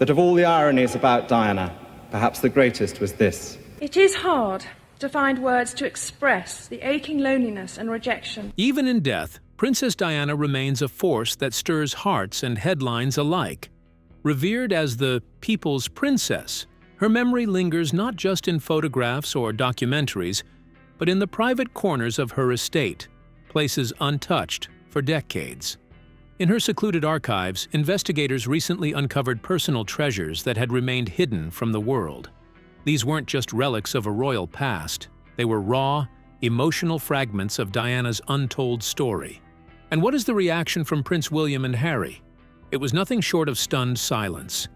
But of all the ironies about Diana, perhaps the greatest was this. It is hard to find words to express the aching loneliness and rejection. Even in death, Princess Diana remains a force that stirs hearts and headlines alike. Revered as the people's princess, her memory lingers not just in photographs or documentaries, but in the private corners of her estate, places untouched for decades. In her secluded archives, investigators recently uncovered personal treasures that had remained hidden from the world. These weren't just relics of a royal past, they were raw, emotional fragments of Diana's untold story. And what is the reaction from Prince William and Harry? It was nothing short of stunned silence.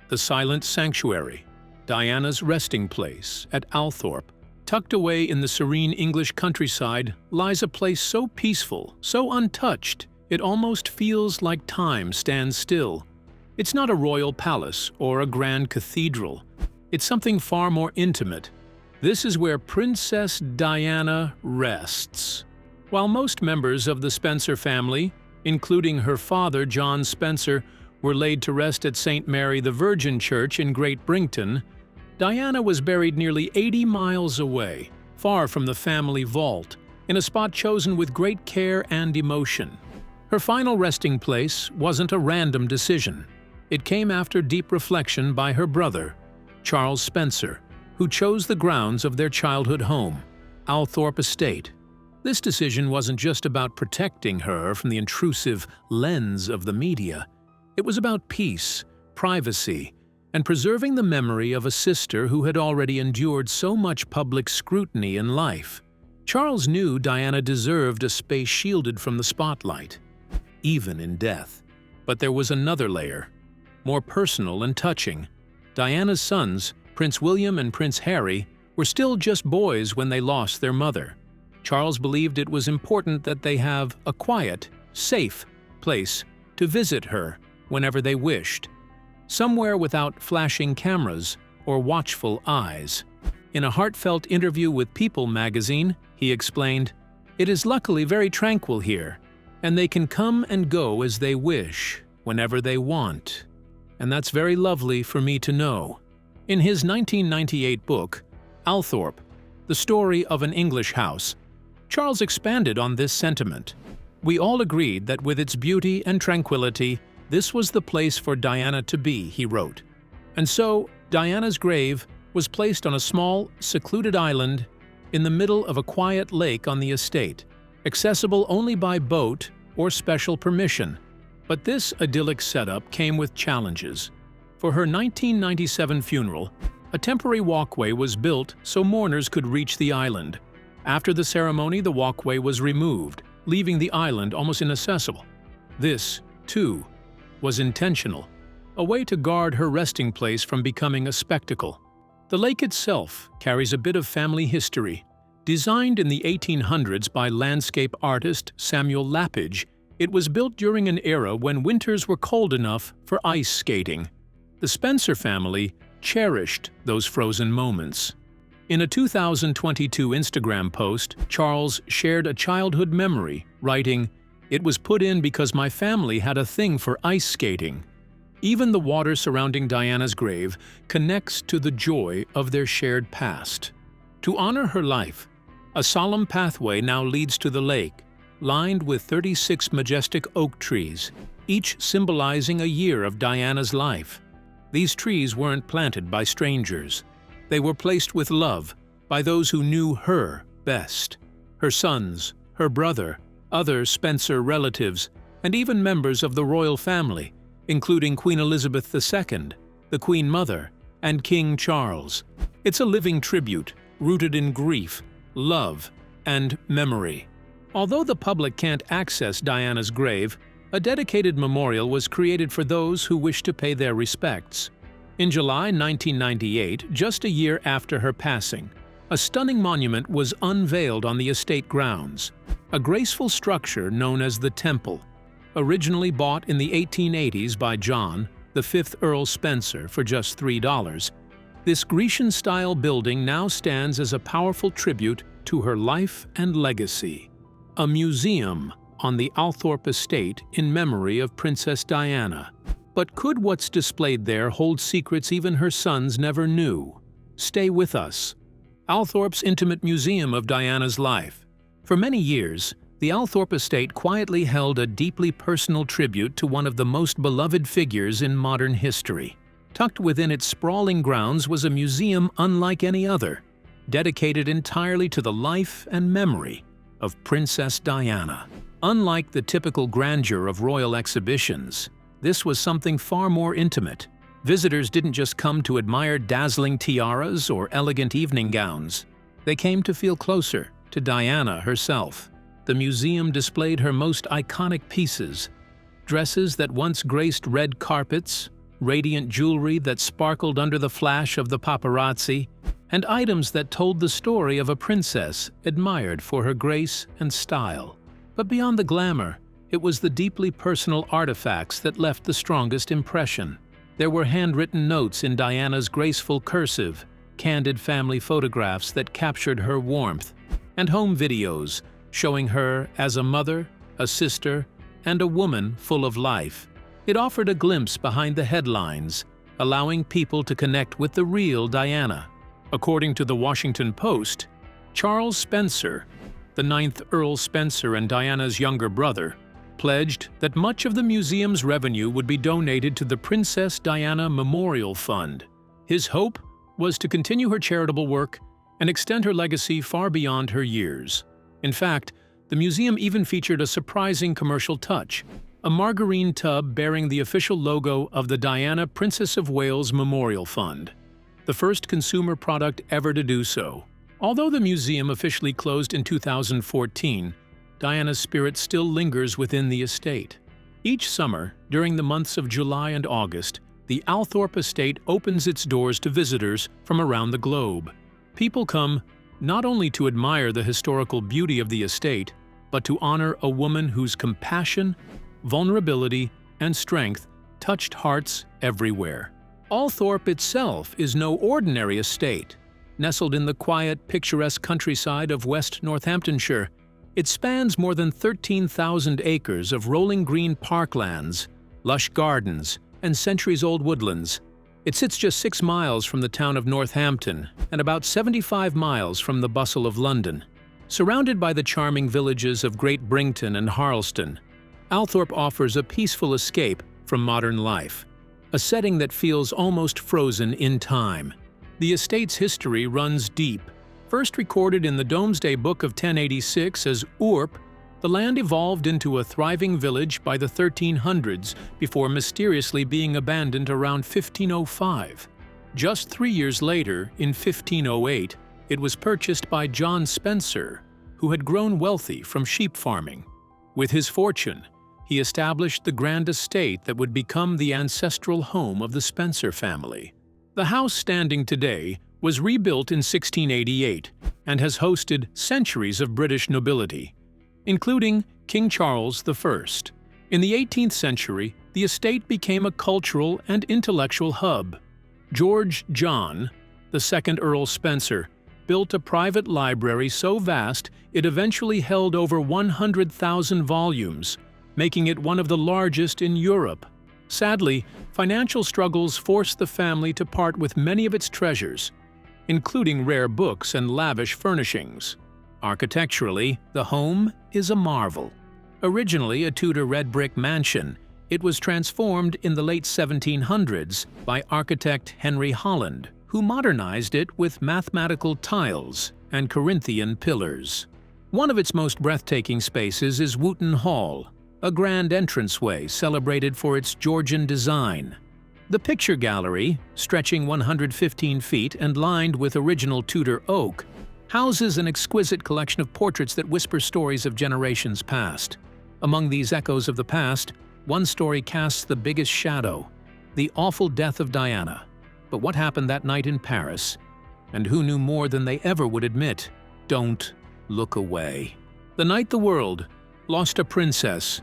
The silent sanctuary, Diana's resting place at Althorp, tucked away in the serene English countryside, lies a place so peaceful, so untouched, it almost feels like time stands still. It's not a royal palace or a grand cathedral. It's something far more intimate. This is where Princess Diana rests. While most members of the Spencer family, including her father John Spencer, were laid to rest at St. Mary the Virgin Church in Great Brington, Diana was buried nearly 80 miles away, far from the family vault, in a spot chosen with great care and emotion. Her final resting place wasn't a random decision. It came after deep reflection by her brother, Charles Spencer, who chose the grounds of their childhood home, Althorp Estate. This decision wasn't just about protecting her from the intrusive lens of the media. It was about peace, privacy, and preserving the memory of a sister who had already endured so much public scrutiny in life. Charles knew Diana deserved a space shielded from the spotlight, even in death. But there was another layer, more personal and touching. Diana's sons, Prince William and Prince Harry, were still just boys when they lost their mother. Charles believed it was important that they have a quiet, safe place to visit her whenever they wished, somewhere without flashing cameras or watchful eyes. In a heartfelt interview with People magazine, he explained, "It is luckily very tranquil here, and they can come and go as they wish, whenever they want. And that's very lovely for me to know." In his 1998 book, Althorp, The Story of an English House, Charles expanded on this sentiment. "We all agreed that with its beauty and tranquility, this was the place for Diana to be," he wrote. And so, Diana's grave was placed on a small, secluded island in the middle of a quiet lake on the estate, accessible only by boat or special permission. But this idyllic setup came with challenges. For her 1997 funeral, a temporary walkway was built so mourners could reach the island. After the ceremony, the walkway was removed, leaving the island almost inaccessible. This, too, was intentional, a way to guard her resting place from becoming a spectacle. The lake itself carries a bit of family history. Designed in the 1800s by landscape artist Samuel Lappage, it was built during an era when winters were cold enough for ice skating. The Spencer family cherished those frozen moments. In a 2022 Instagram post, Charles shared a childhood memory, writing, "It was put in because my family had a thing for ice skating." Even the water surrounding Diana's grave connects to the joy of their shared past. To honor her life, a solemn pathway now leads to the lake, lined with 36 majestic oak trees, each symbolizing a year of Diana's life. These trees weren't planted by strangers. They were placed with love by those who knew her best: her sons, her brother, other Spencer relatives, and even members of the royal family, including Queen Elizabeth II, the Queen Mother, and King Charles. It's a living tribute, rooted in grief, love, and memory. Although the public can't access Diana's grave, a dedicated memorial was created for those who wish to pay their respects. In July 1998, just a year after her passing, a stunning monument was unveiled on the estate grounds. A graceful structure known as the Temple, originally bought in the 1880s by John, the 5th Earl Spencer, for just $3. This Grecian-style building now stands as a powerful tribute to her life and legacy. A museum on the Althorp estate in memory of Princess Diana. But could what's displayed there hold secrets even her sons never knew? Stay with us. Althorp's intimate museum of Diana's life. For many years, the Althorp estate quietly held a deeply personal tribute to one of the most beloved figures in modern history. Tucked within its sprawling grounds was a museum unlike any other, dedicated entirely to the life and memory of Princess Diana. Unlike the typical grandeur of royal exhibitions, this was something far more intimate. Visitors didn't just come to admire dazzling tiaras or elegant evening gowns. They came to feel closer to Diana herself. The museum displayed her most iconic pieces: dresses that once graced red carpets, radiant jewelry that sparkled under the flash of the paparazzi, and items that told the story of a princess admired for her grace and style. But beyond the glamour, it was the deeply personal artifacts that left the strongest impression. There were handwritten notes in Diana's graceful cursive, candid family photographs that captured her warmth, and home videos showing her as a mother, a sister, and a woman full of life. It offered a glimpse behind the headlines, allowing people to connect with the real Diana. According to the Washington Post, Charles Spencer, the 9th Earl Spencer and Diana's younger brother, pledged that much of the museum's revenue would be donated to the Princess Diana Memorial Fund. His hope was to continue her charitable work and extend her legacy far beyond her years. In fact, the museum even featured a surprising commercial touch: a margarine tub bearing the official logo of the Diana Princess of Wales Memorial Fund, the first consumer product ever to do so. Although the museum officially closed in 2014, Diana's spirit still lingers within the estate. Each summer, during the months of July and August, the Althorp estate opens its doors to visitors from around the globe. People come not only to admire the historical beauty of the estate, but to honor a woman whose compassion, vulnerability, and strength touched hearts everywhere. Althorp itself is no ordinary estate. Nestled in the quiet, picturesque countryside of West Northamptonshire, it spans more than 13,000 acres of rolling green parklands, lush gardens, and centuries-old woodlands. It sits just 6 miles from the town of Northampton and about 75 miles from the bustle of London. Surrounded by the charming villages of Great Brington and Harleston, Althorp offers a peaceful escape from modern life, a setting that feels almost frozen in time. The estate's history runs deep. First recorded in the Domesday Book of 1086 as Urp, the land evolved into a thriving village by the 1300s before mysteriously being abandoned around 1505. Just 3 years later, in 1508, it was purchased by John Spencer, who had grown wealthy from sheep farming. With his fortune, he established the grand estate that would become the ancestral home of the Spencer family. The house standing today was rebuilt in 1688 and has hosted centuries of British nobility, including King Charles I. In the 18th century, the estate became a cultural and intellectual hub. George John, the 2nd Earl Spencer, built a private library so vast it eventually held over 100,000 volumes, making it one of the largest in Europe. Sadly, financial struggles forced the family to part with many of its treasures, including rare books and lavish furnishings. Architecturally, the home is a marvel. Originally a Tudor red brick mansion, it was transformed in the late 1700s by architect Henry Holland, who modernized it with mathematical tiles and Corinthian pillars. One of its most breathtaking spaces is Wootton Hall, a grand entranceway celebrated for its Georgian design. The picture gallery, stretching 115 feet and lined with original Tudor oak, houses an exquisite collection of portraits that whisper stories of generations past. Among these echoes of the past, one story casts the biggest shadow: the awful death of Diana. But what happened that night in Paris? And who knew more than they ever would admit? Don't look away. The night the world lost a princess.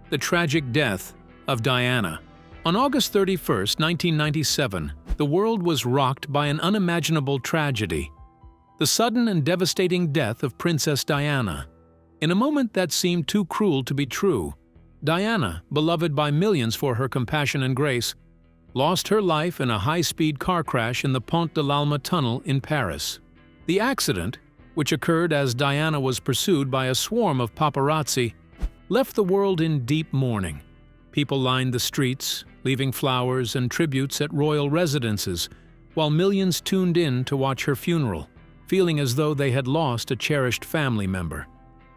The tragic death of Diana. On August 31, 1997, the world was rocked by an unimaginable tragedy: the sudden and devastating death of Princess Diana. In a moment that seemed too cruel to be true, Diana, beloved by millions for her compassion and grace, lost her life in a high-speed car crash in the Pont de l'Alma tunnel in Paris. The accident, which occurred as Diana was pursued by a swarm of paparazzi, left the world in deep mourning. People lined the streets, leaving flowers and tributes at royal residences, while millions tuned in to watch her funeral, feeling as though they had lost a cherished family member.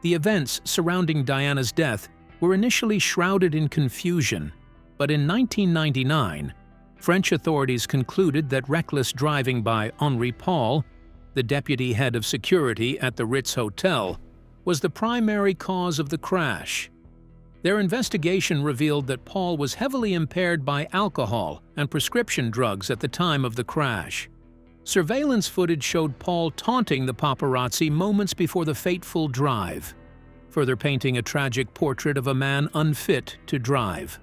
The events surrounding Diana's death were initially shrouded in confusion, but in 1999, French authorities concluded that reckless driving by Henri Paul, the deputy head of security at the Ritz Hotel, was the primary cause of the crash. Their investigation revealed that Paul was heavily impaired by alcohol and prescription drugs at the time of the crash. Surveillance footage showed Paul taunting the paparazzi moments before the fateful drive, further painting a tragic portrait of a man unfit to drive.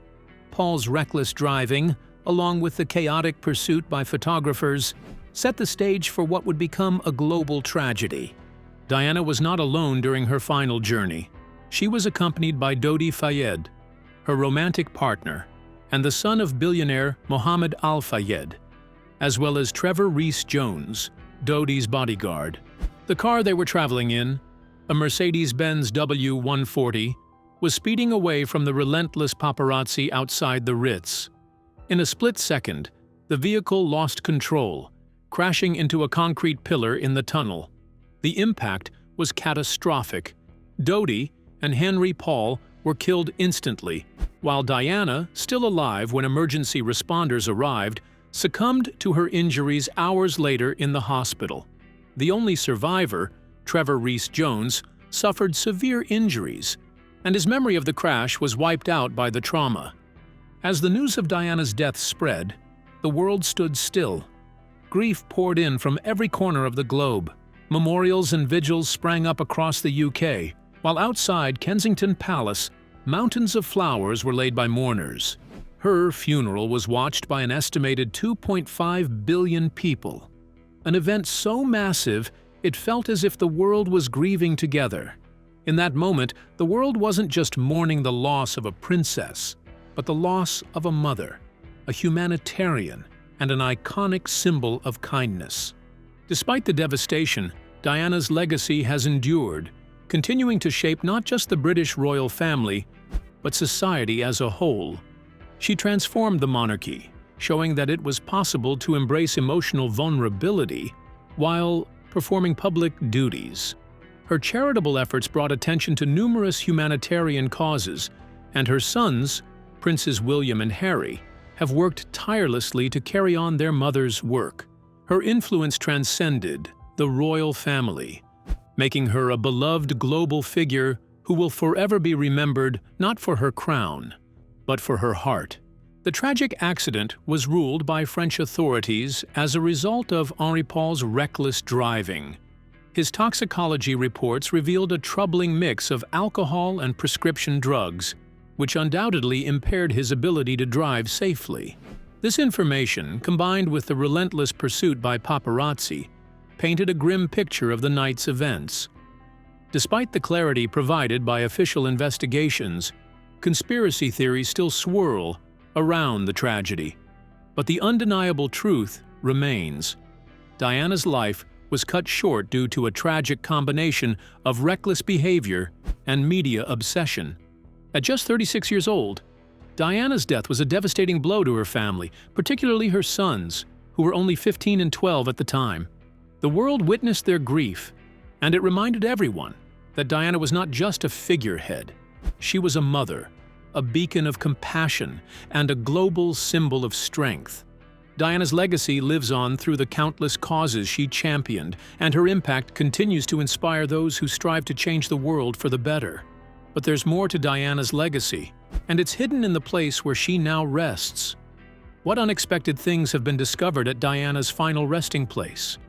Paul's reckless driving, along with the chaotic pursuit by photographers, set the stage for what would become a global tragedy. Diana was not alone during her final journey. She was accompanied by Dodi Fayed, her romantic partner, and the son of billionaire Mohammed Al Fayed, as well as Trevor Rees-Jones, Dodi's bodyguard. The car they were traveling in, a Mercedes-Benz W140, was speeding away from the relentless paparazzi outside the Ritz. In a split second, the vehicle lost control, crashing into a concrete pillar in the tunnel. The impact was catastrophic. Dodi and Henri Paul were killed instantly, while Diana, still alive when emergency responders arrived, succumbed to her injuries hours later in the hospital. The only survivor, Trevor Rees-Jones, suffered severe injuries, and his memory of the crash was wiped out by the trauma. As the news of Diana's death spread, the world stood still. Grief poured in from every corner of the globe. Memorials and vigils sprang up across the UK, while outside Kensington Palace, mountains of flowers were laid by mourners. Her funeral was watched by an estimated 2.5 billion people, an event so massive it felt as if the world was grieving together. In that moment, the world wasn't just mourning the loss of a princess, but the loss of a mother, a humanitarian, and an iconic symbol of kindness. Despite the devastation, Diana's legacy has endured, continuing to shape not just the British royal family, but society as a whole. She transformed the monarchy, showing that it was possible to embrace emotional vulnerability while performing public duties. Her charitable efforts brought attention to numerous humanitarian causes, and her sons, Princes William and Harry, have worked tirelessly to carry on their mother's work. Her influence transcended the royal family, making her a beloved global figure who will forever be remembered not for her crown, but for her heart. The tragic accident was ruled by French authorities as a result of Henri Paul's reckless driving. His toxicology reports revealed a troubling mix of alcohol and prescription drugs, which undoubtedly impaired his ability to drive safely. This information, combined with the relentless pursuit by paparazzi, painted a grim picture of the night's events. Despite the clarity provided by official investigations, conspiracy theories still swirl around the tragedy. But the undeniable truth remains. Diana's life was cut short due to a tragic combination of reckless behavior and media obsession. At just 36 years old, Diana's death was a devastating blow to her family, particularly her sons, who were only 15 and 12 at the time. The world witnessed their grief, and it reminded everyone that Diana was not just a figurehead. She was a mother, a beacon of compassion, and a global symbol of strength. Diana's legacy lives on through the countless causes she championed, and her impact continues to inspire those who strive to change the world for the better. But there's more to Diana's legacy, and it's hidden in the place where she now rests. What unexpected things have been discovered at Diana's final resting place?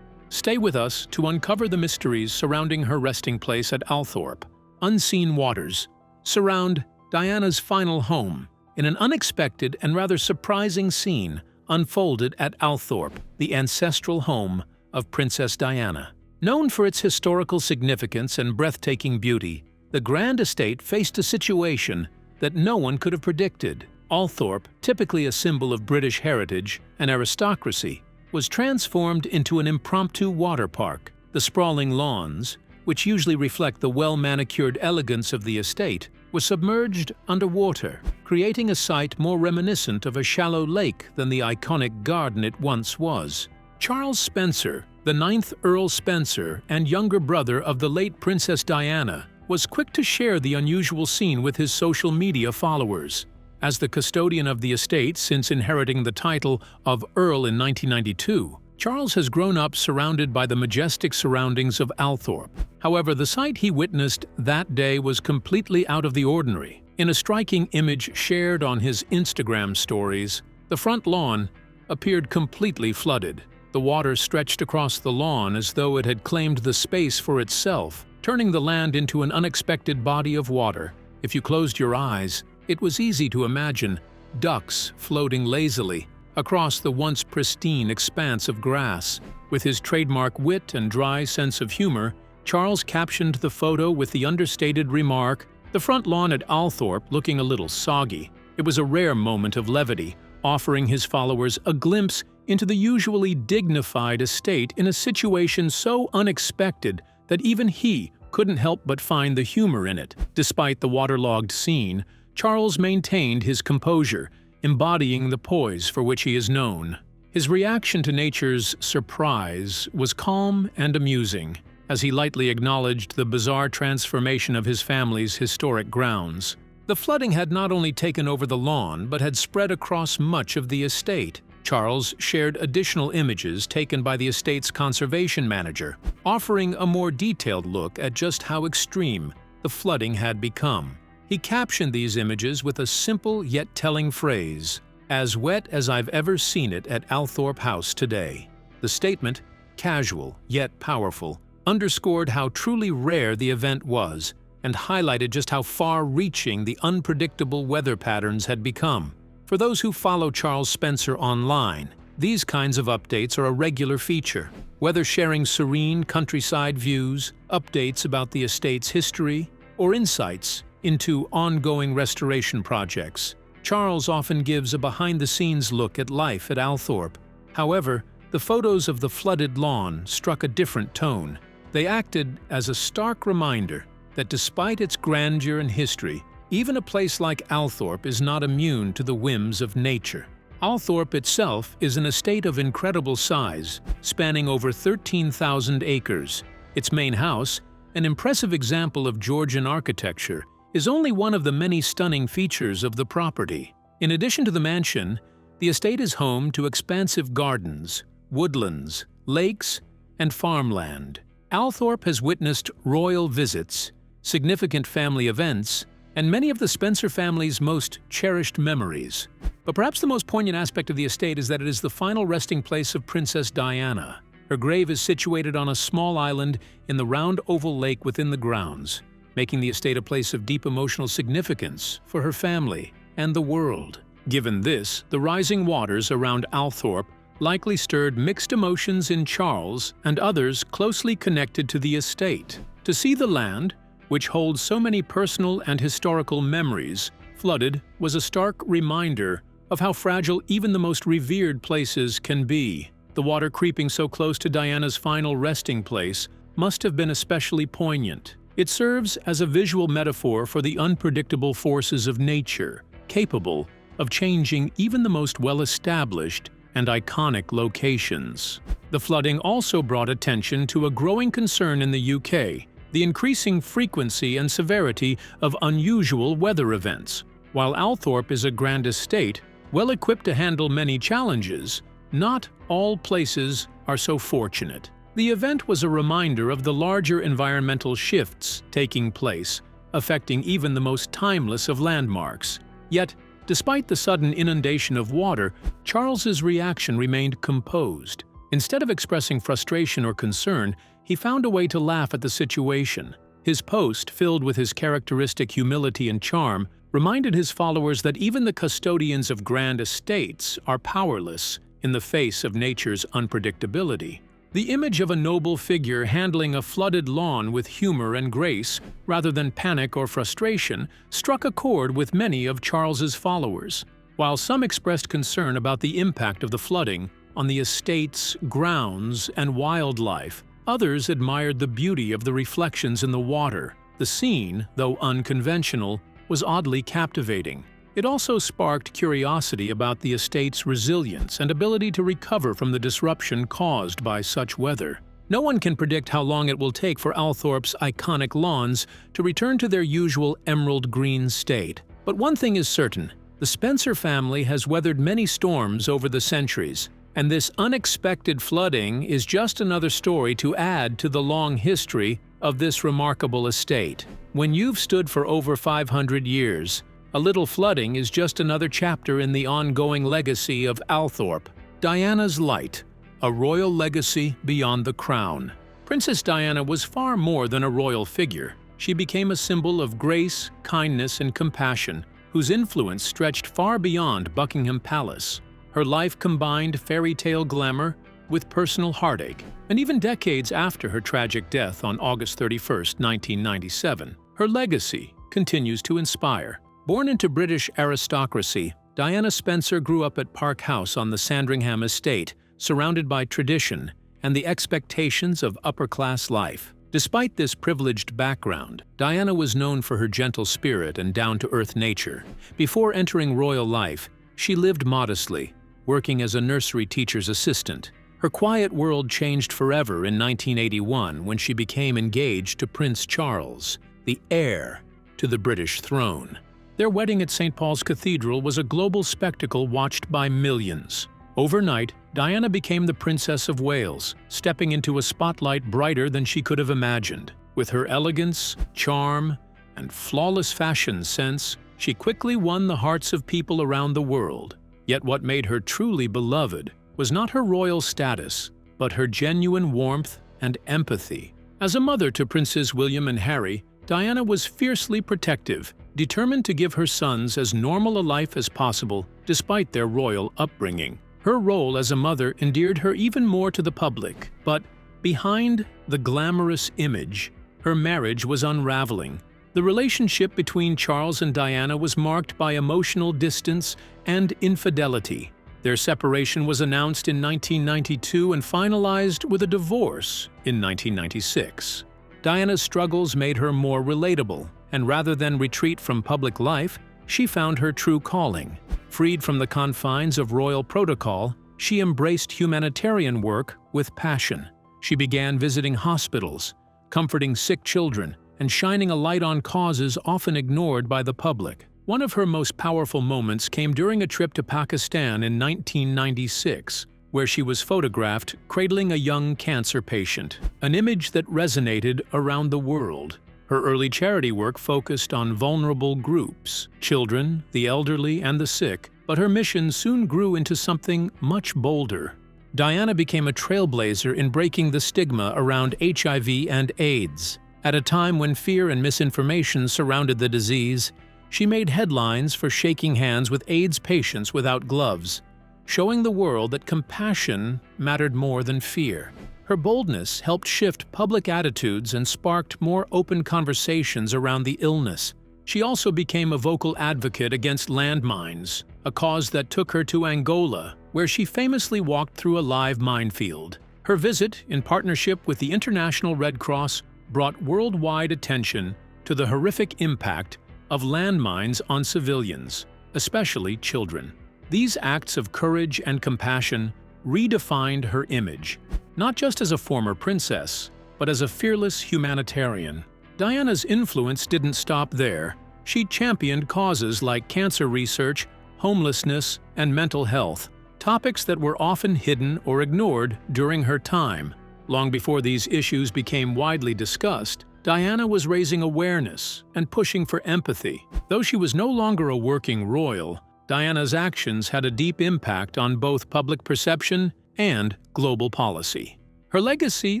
Stay with us to uncover the mysteries surrounding her resting place at Althorp. Unseen waters surround Diana's final home in an unexpected and rather surprising scene unfolded at Althorp, the ancestral home of Princess Diana. Known for its historical significance and breathtaking beauty, the grand estate faced a situation that no one could have predicted. Althorp, typically a symbol of British heritage and aristocracy, was transformed into an impromptu water park. The sprawling lawns, which usually reflect the well-manicured elegance of the estate, were submerged underwater, creating a site more reminiscent of a shallow lake than the iconic garden it once was. Charles Spencer, the 9th Earl Spencer and younger brother of the late Princess Diana, was quick to share the unusual scene with his social media followers. As the custodian of the estate since inheriting the title of Earl in 1992, Charles has grown up surrounded by the majestic surroundings of Althorp. However, the sight he witnessed that day was completely out of the ordinary. In a striking image shared on his Instagram stories, the front lawn appeared completely flooded. The water stretched across the lawn as though it had claimed the space for itself, turning the land into an unexpected body of water. If you closed your eyes, it was easy to imagine ducks floating lazily across the once pristine expanse of grass. With his trademark wit and dry sense of humor, Charles captioned the photo with the understated remark, "The front lawn at Althorp looking a little soggy." It was a rare moment of levity, offering his followers a glimpse into the usually dignified estate in a situation so unexpected that even he couldn't help but find the humor in it. Despite the waterlogged scene, Charles maintained his composure, embodying the poise for which he is known. His reaction to nature's surprise was calm and amusing, as he lightly acknowledged the bizarre transformation of his family's historic grounds. The flooding had not only taken over the lawn, but had spread across much of the estate. Charles shared additional images taken by the estate's conservation manager, offering a more detailed look at just how extreme the flooding had become. He captioned these images with a simple yet telling phrase, "As wet as I've ever seen it at Althorp House today." The statement, casual yet powerful, underscored how truly rare the event was and highlighted just how far-reaching the unpredictable weather patterns had become. For those who follow Charles Spencer online, these kinds of updates are a regular feature. Whether sharing serene countryside views, updates about the estate's history, or insights into ongoing restoration projects, Charles often gives a behind-the-scenes look at life at Althorp. However, the photos of the flooded lawn struck a different tone. They acted as a stark reminder that despite its grandeur and history, even a place like Althorp is not immune to the whims of nature. Althorp itself is an estate of incredible size, spanning over 13,000 acres. Its main house, an impressive example of Georgian architecture, is only one of the many stunning features of the property. In addition to the mansion, the estate is home to expansive gardens, woodlands, lakes, and farmland. Althorp has witnessed royal visits, significant family events, and many of the Spencer family's most cherished memories. But perhaps the most poignant aspect of the estate is that it is the final resting place of Princess Diana. Her grave is situated on a small island in the round oval lake within the grounds, making the estate a place of deep emotional significance for her family and the world. Given this, the rising waters around Althorp likely stirred mixed emotions in Charles and others closely connected to the estate. To see the land, which holds so many personal and historical memories, flooded was a stark reminder of how fragile even the most revered places can be. The water creeping so close to Diana's final resting place must have been especially poignant. It serves as a visual metaphor for the unpredictable forces of nature, capable of changing even the most well-established and iconic locations. The flooding also brought attention to a growing concern in the UK, the increasing frequency and severity of unusual weather events. While Althorp is a grand estate, well-equipped to handle many challenges, not all places are so fortunate. The event was a reminder of the larger environmental shifts taking place, affecting even the most timeless of landmarks. Yet, despite the sudden inundation of water, Charles's reaction remained composed. Instead of expressing frustration or concern, he found a way to laugh at the situation. His post, filled with his characteristic humility and charm, reminded his followers that even the custodians of grand estates are powerless in the face of nature's unpredictability. The image of a noble figure handling a flooded lawn with humor and grace, rather than panic or frustration, struck a chord with many of Charles's followers. While some expressed concern about the impact of the flooding on the estate's grounds and wildlife, others admired the beauty of the reflections in the water. The scene, though unconventional, was oddly captivating. It also sparked curiosity about the estate's resilience and ability to recover from the disruption caused by such weather. No one can predict how long it will take for Althorp's iconic lawns to return to their usual emerald green state. But one thing is certain: the Spencer family has weathered many storms over the centuries, and this unexpected flooding is just another story to add to the long history of this remarkable estate. When you've stood for over 500 years, a little flooding is just another chapter in the ongoing legacy of Althorp. Diana's Light, a royal legacy beyond the crown. Princess Diana was far more than a royal figure. She became a symbol of grace, kindness, and compassion, whose influence stretched far beyond Buckingham Palace. Her life combined fairy tale glamour with personal heartache, and even decades after her tragic death on August 31, 1997, her legacy continues to inspire. Born into British aristocracy, Diana Spencer grew up at Park House on the Sandringham estate, surrounded by tradition and the expectations of upper-class life. Despite this privileged background, Diana was known for her gentle spirit and down-to-earth nature. Before entering royal life, she lived modestly, working as a nursery teacher's assistant. Her quiet world changed forever in 1981 when she became engaged to Prince Charles, the heir to the British throne. Their wedding at St. Paul's Cathedral was a global spectacle watched by millions. Overnight, Diana became the Princess of Wales, stepping into a spotlight brighter than she could have imagined. With her elegance, charm, and flawless fashion sense, she quickly won the hearts of people around the world. Yet what made her truly beloved was not her royal status, but her genuine warmth and empathy. As a mother to Princes William and Harry, Diana was fiercely protective, determined to give her sons as normal a life as possible despite their royal upbringing. Her role as a mother endeared her even more to the public, but behind the glamorous image, her marriage was unraveling. The relationship between Charles and Diana was marked by emotional distance and infidelity. Their separation was announced in 1992 and finalized with a divorce in 1996. Diana's struggles made her more relatable, and rather than retreat from public life, she found her true calling. Freed from the confines of royal protocol, she embraced humanitarian work with passion. She began visiting hospitals, comforting sick children, and shining a light on causes often ignored by the public. One of her most powerful moments came during a trip to Pakistan in 1996, where she was photographed cradling a young cancer patient, an image that resonated around the world. Her early charity work focused on vulnerable groups, children, the elderly, and the sick, but her mission soon grew into something much bolder. Diana became a trailblazer in breaking the stigma around HIV and AIDS. At a time when fear and misinformation surrounded the disease, she made headlines for shaking hands with AIDS patients without gloves, showing the world that compassion mattered more than fear. Her boldness helped shift public attitudes and sparked more open conversations around the illness. She also became a vocal advocate against landmines, a cause that took her to Angola, where she famously walked through a live minefield. Her visit, in partnership with the International Red Cross, brought worldwide attention to the horrific impact of landmines on civilians, especially children. These acts of courage and compassion redefined her image, not just as a former princess, but as a fearless humanitarian. Diana's influence didn't stop there. She championed causes like cancer research, homelessness, and mental health, topics that were often hidden or ignored during her time. Long before these issues became widely discussed, Diana was raising awareness and pushing for empathy. Though she was no longer a working royal, Diana's actions had a deep impact on both public perception and global policy. Her legacy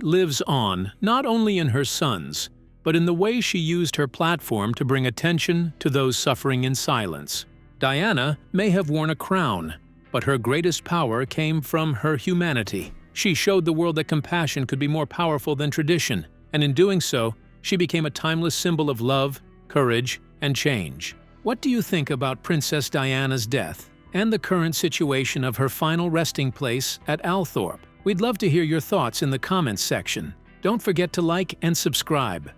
lives on not only in her sons, but in the way she used her platform to bring attention to those suffering in silence. Diana may have worn a crown, but her greatest power came from her humanity. She showed the world that compassion could be more powerful than tradition, and in doing so, she became a timeless symbol of love, courage, and change. What do you think about Princess Diana's death and the current situation of her final resting place at Althorp? We'd love to hear your thoughts in the comments section. Don't forget to like and subscribe.